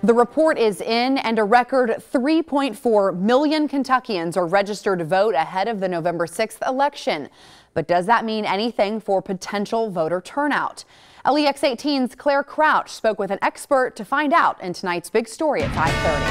The report is in, and a record 3.4 million Kentuckians are registered to vote ahead of the November 6th election. But does that mean anything for potential voter turnout? LEX 18's Claire Crouch spoke with an expert to find out in tonight's big story at 5:30.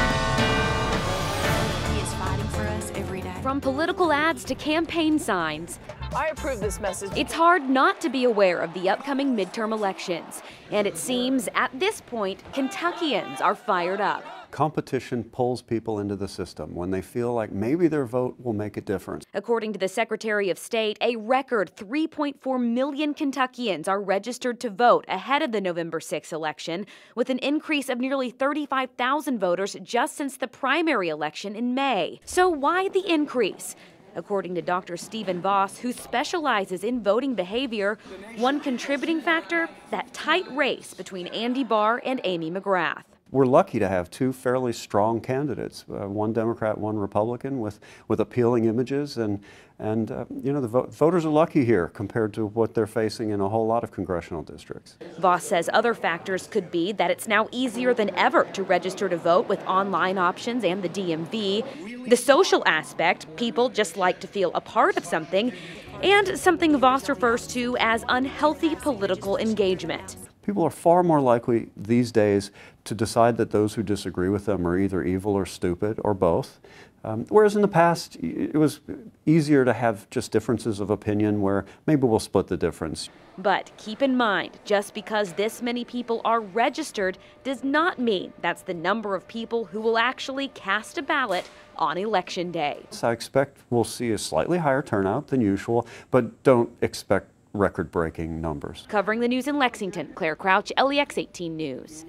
He is fighting for us every day. From political ads to campaign signs, I approve this message. it's hard not to be aware of the upcoming midterm elections. And it seems at this point, Kentuckians are fired up. Competition pulls people into the system when they feel like maybe their vote will make a difference. According to the Secretary of State, a record 3.4 million Kentuckians are registered to vote ahead of the November 6th election, with an increase of nearly 35,000 voters just since the primary election in May. So why the increase? According to Dr. Stephen Voss, who specializes in voting behavior, one contributing factor, that tight race between Andy Barr and Amy McGrath. We're lucky to have two fairly strong candidates, one Democrat, one Republican, with appealing images, and you know, the voters are lucky here compared to what they're facing in a whole lot of congressional districts. Voss says other factors could be that it's now easier than ever to register to vote with online options and the DMV, the social aspect, people just like to feel a part of something, and something Voss refers to as unhealthy political engagement. People are far more likely these days to decide that those who disagree with them are either evil or stupid or both. Whereas in the past, it was easier to have just differences of opinion where maybe we'll split the difference. But keep in mind, just because this many people are registered does not mean that's the number of people who will actually cast a ballot on Election Day. So I expect we'll see a slightly higher turnout than usual, but don't expect record-breaking numbers. Covering the news in Lexington, Claire Crouch, LEX 18 News.